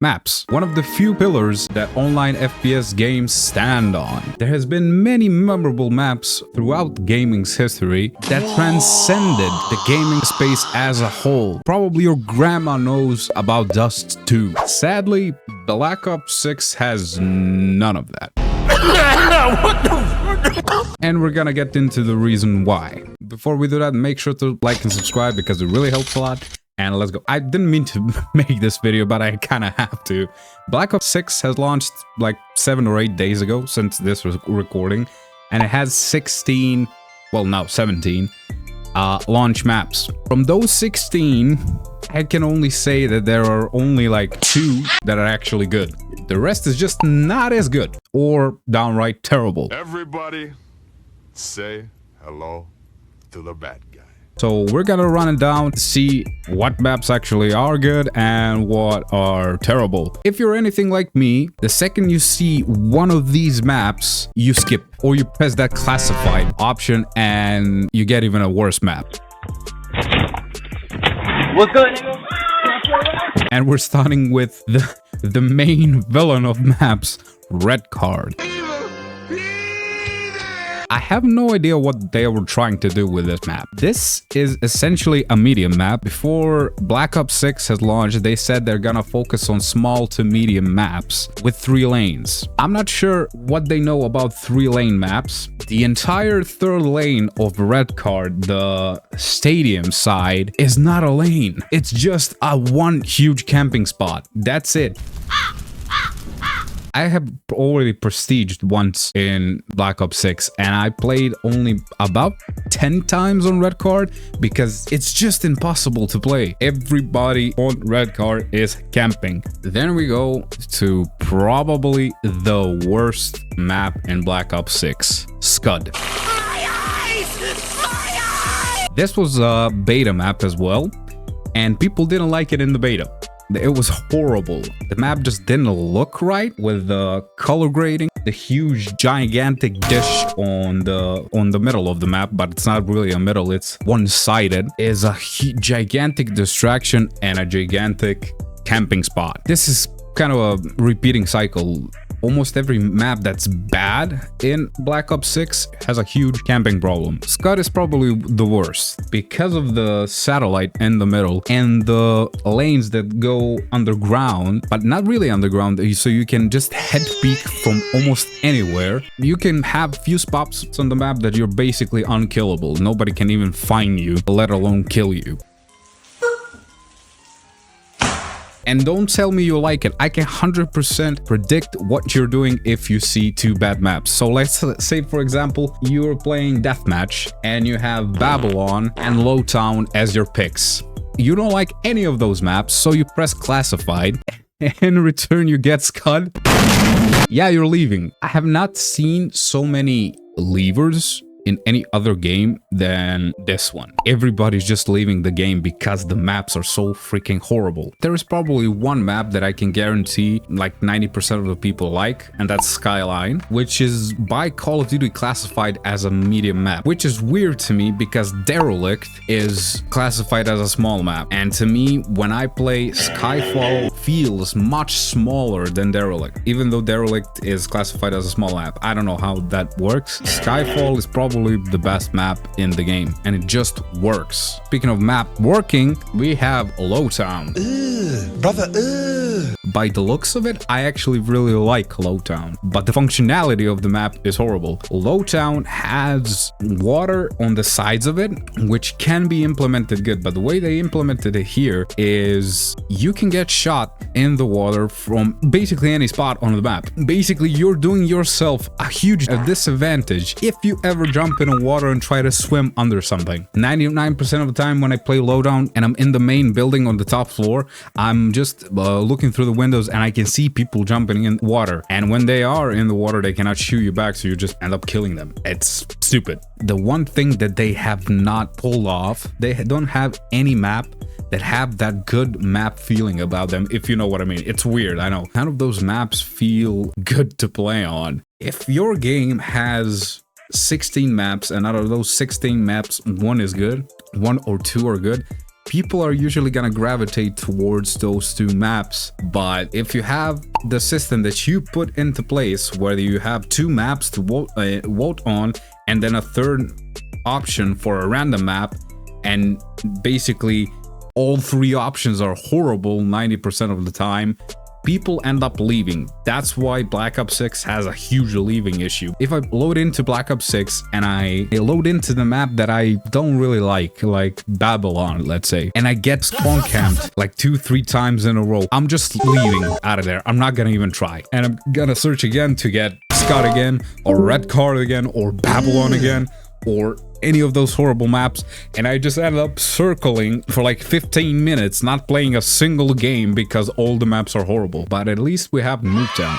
Maps, one of the few pillars that online FPS games stand on. There has been many memorable maps throughout gaming's history that transcended the gaming space as a whole. Probably your grandma knows about Dust 2. Sadly, Black Ops 6 has none of that. And we're gonna get into the reason why. Before we do that, make sure to like and subscribe because it really helps a lot. And let's go. I didn't mean to make this video, but I kind of have to. Black Ops 6 has launched like 7 or 8 days ago since this was recording. And it has 17 launch maps. From those 16, I can only say that there are only like 2 that are actually good. The rest is just not as good or downright terrible. Everybody say hello to the bad guy. So we're gonna run it down to see what maps actually are good and what are terrible. If you're anything like me, the second you see one of these maps, you skip or you press that classified option and you get even a worse map. What's good, nigga? And we're starting with the main villain of maps, Red Card. I have no idea what they were trying to do with this map. This is essentially a medium map. Before Black Ops 6 has launched, they said they're gonna focus on small to medium maps with 3 lanes. I'm not sure what they know about 3-lane maps. The entire third lane of Red Card, the stadium side, is not a lane. It's just a one huge camping spot. That's it. I have already prestiged once in Black Ops 6 and I played only about 10 times on Red Card because it's just impossible to play. Everybody on Red Card is camping. Then we go to probably the worst map in Black Ops 6, Scud. This was a beta map as well and people didn't like it in the beta. It was horrible. The map just didn't look right with the color grading. The huge gigantic dish on the middle of the map, but it's not really a middle, it's one-sided, is a gigantic distraction and a gigantic camping spot. This is kind of a repeating cycle. Almost every map that's bad in Black Ops 6 has a huge camping problem. Scud is probably the worst because of the satellite in the middle and the lanes that go underground, but not really underground, so you can just head peek from almost anywhere. You can have few spots on the map that you're basically unkillable. Nobody can even find you, let alone kill you. And don't tell me you like it. I can 100% predict what you're doing if you see 2 bad maps. So let's say, for example, you're playing Deathmatch and you have Babylon and Lowtown as your picks. You don't like any of those maps, so you press classified and in return you get Scud. Yeah, you're leaving. I have not seen so many leavers in any other game than this one. Everybody's just leaving the game because the maps are so freaking horrible. There is probably one map that I can guarantee like 90% of the people like, and that's Skyline, which is by Call of Duty classified as a medium map, which is weird to me because Derelict is classified as a small map. And to me, when I play, Skyfall feels much smaller than Derelict, even though Derelict is classified as a small map. I don't know how that works. Skyfall is probably the best map in the game and it just works. Speaking of map working, we have Lowtown. By the looks of it, I actually really like Lowtown, but the functionality of the map is horrible. Lowtown has water on the sides of it, which can be implemented good, but the way they implemented it here is you can get shot in the water from basically any spot on the map. Basically, you're doing yourself a huge disadvantage if you ever jump in the water and try to swim under something. 99% of the time when I play Lowdown and I'm in the main building on the top floor, I'm just looking through the windows and I can see people jumping in water. And when they are in the water, they cannot shoot you back, so you just end up killing them. It's stupid. The one thing that they have not pulled off, they don't have any map that have that good map feeling about them, if you know what I mean. It's weird, I know. None of those maps feel good to play on. If your game has 16 maps and out of those 16 maps, 1 is good, 1 or 2 are good, people are usually gonna gravitate towards those two maps. But if you have the system that you put into place, whether you have two maps to vote on and then a third option for a random map, and basically all three options are horrible 90% of the time, people end up leaving. That's why Black Ops 6 has a huge leaving issue. If I load into Black Ops 6 and I load into the map that I don't really like Babylon, let's say, and I get spawn camped like 2-3 times in a row, I'm just leaving out of there. I'm not gonna even try. And I'm gonna search again to get Scott again, or Red Card again, or Babylon again, or any of those horrible maps, and I just ended up circling for like 15 minutes, not playing a single game because all the maps are horrible. But at least we have Nuketown.